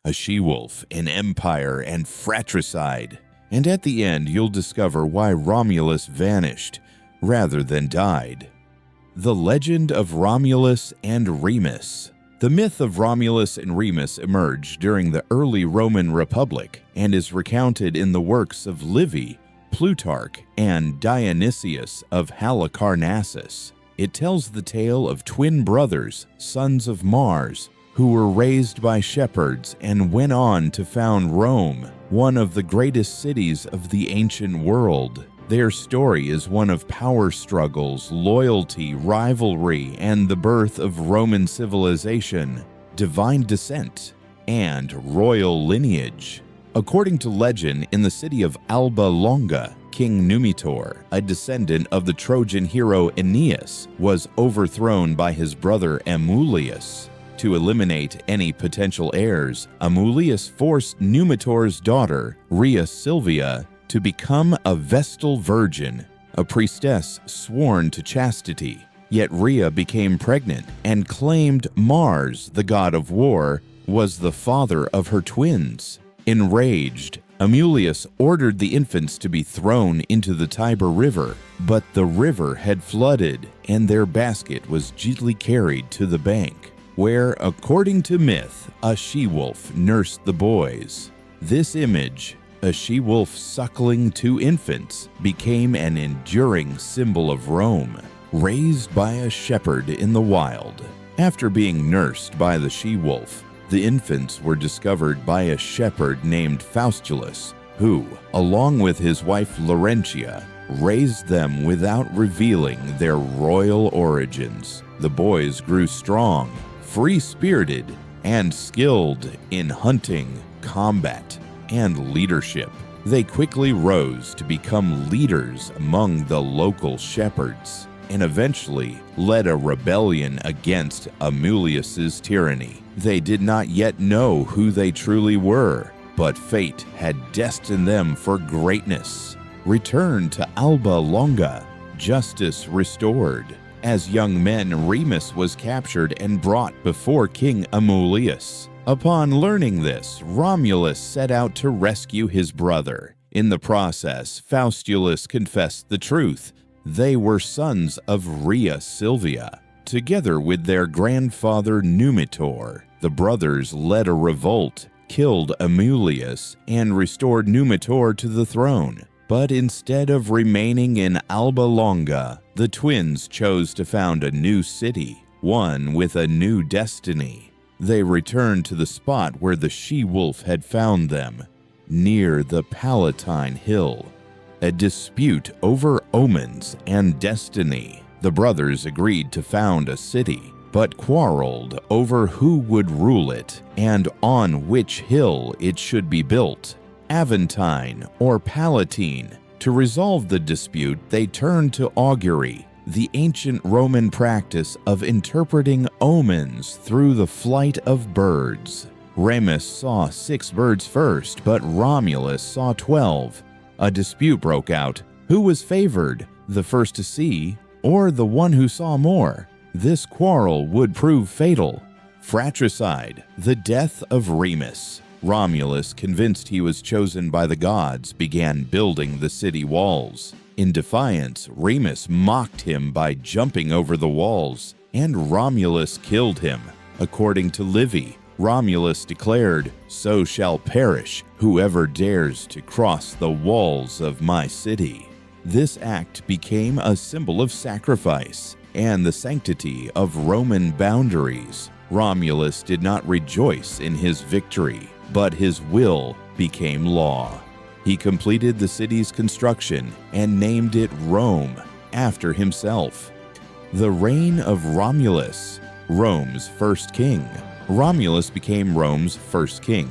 a she-wolf, an empire, and fratricide. And at the end, you'll discover why Romulus vanished rather than died. The legend of Romulus and Remus. The myth of Romulus and Remus emerged during the early Roman Republic and is recounted in the works of Livy, Plutarch, and Dionysius of Halicarnassus. It tells the tale of twin brothers, sons of Mars, who were raised by shepherds and went on to found Rome, one of the greatest cities of the ancient world. Their story is one of power struggles, loyalty, rivalry, and the birth of Roman civilization, divine descent, and royal lineage. According to legend, in the city of Alba Longa, King Numitor, a descendant of the Trojan hero Aeneas, was overthrown by his brother Amulius. To eliminate any potential heirs, Amulius forced Numitor's daughter, Rhea Silvia, to become a Vestal Virgin, a priestess sworn to chastity. Yet Rhea became pregnant and claimed Mars, the god of war, was the father of her twins. Enraged, Amulius ordered the infants to be thrown into the Tiber River, but the river had flooded and their basket was gently carried to the bank, where, according to myth, a she-wolf nursed the boys. This image, a she-wolf suckling two infants, became an enduring symbol of Rome, raised by a shepherd in the wild. After being nursed by the she-wolf, the infants were discovered by a shepherd named Faustulus, who, along with his wife Laurentia, raised them without revealing their royal origins. The boys grew strong, free-spirited, and skilled in hunting, combat, and leadership. They quickly rose to become leaders among the local shepherds, and eventually led a rebellion against Amulius's tyranny. They did not yet know who they truly were, but fate had destined them for greatness. Returned to Alba Longa, justice restored. As young men, Remus was captured and brought before King Amulius. Upon learning this, Romulus set out to rescue his brother. In the process, Faustulus confessed the truth. They were sons of Rhea Silvia. Together with their grandfather Numitor, the brothers led a revolt, killed Amulius, and restored Numitor to the throne. But instead of remaining in Alba Longa, the twins chose to found a new city, one with a new destiny. They returned to the spot where the she-wolf had found them, near the Palatine Hill. A dispute over omens and destiny. The brothers agreed to found a city, but quarreled over who would rule it and on which hill it should be built, Aventine or Palatine. To resolve the dispute, they turned to augury, the ancient Roman practice of interpreting omens through the flight of birds. Remus saw 6 birds first, but Romulus saw 12. A dispute broke out. Who was favored, the first to see, or the one who saw more? This quarrel would prove fatal. Fratricide, the death of Remus. Romulus, convinced he was chosen by the gods, began building the city walls. In defiance, Remus mocked him by jumping over the walls, and Romulus killed him. According to Livy, Romulus declared, "So shall perish whoever dares to cross the walls of my city." This act became a symbol of sacrifice and the sanctity of Roman boundaries. Romulus did not rejoice in his victory, but his will became law. He completed the city's construction and named it Rome after himself. The reign of Romulus, Rome's first king. Romulus became Rome's first king.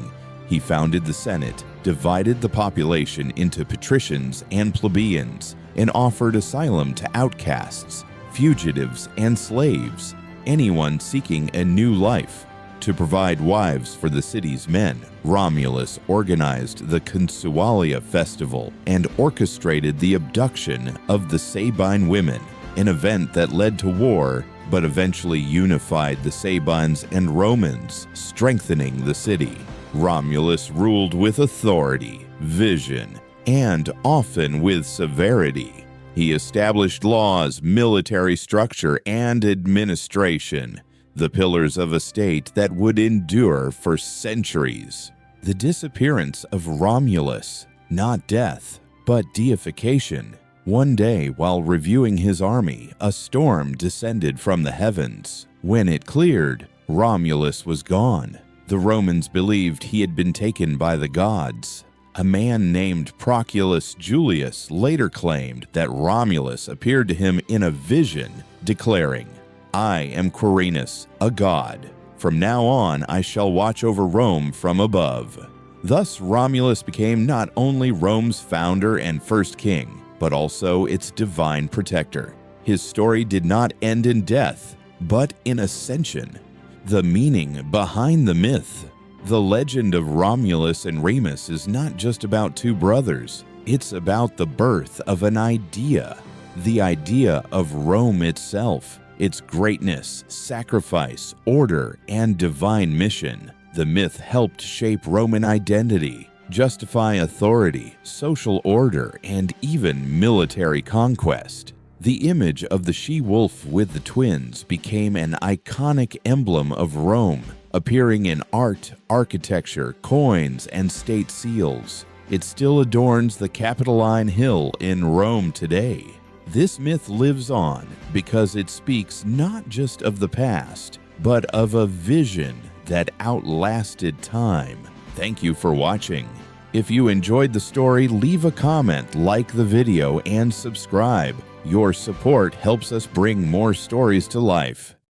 He founded the Senate, divided the population into patricians and plebeians, and offered asylum to outcasts, fugitives, and slaves, anyone seeking a new life. To provide wives for the city's men, Romulus organized the Consualia festival and orchestrated the abduction of the Sabine women, an event that led to war but eventually unified the Sabines and Romans, strengthening the city. Romulus ruled with authority, vision, and often with severity. He established laws, military structure, and administration, the pillars of a state that would endure for centuries. The disappearance of Romulus, not death, but deification. One day, while reviewing his army, a storm descended from the heavens. When it cleared, Romulus was gone. The Romans believed he had been taken by the gods. A man named Proculus Julius later claimed that Romulus appeared to him in a vision, declaring, "I am Quirinus, a god. From now on I shall watch over Rome from above." Thus, Romulus became not only Rome's founder and first king, but also its divine protector. His story did not end in death, but in ascension. The meaning behind the myth. The legend of Romulus and Remus is not just about two brothers. It's about the birth of an idea. The idea of Rome itself, its greatness, sacrifice, order, and divine mission. The myth helped shape Roman identity, justify authority, social order, and even military conquest. The image of the she-wolf with the twins became an iconic emblem of Rome, appearing in art, architecture, coins, and state seals. It still adorns the Capitoline Hill in Rome today. This myth lives on because it speaks not just of the past, but of a vision that outlasted time. Thank you for watching. If you enjoyed the story, leave a comment, like the video, and subscribe. Your support helps us bring more stories to life.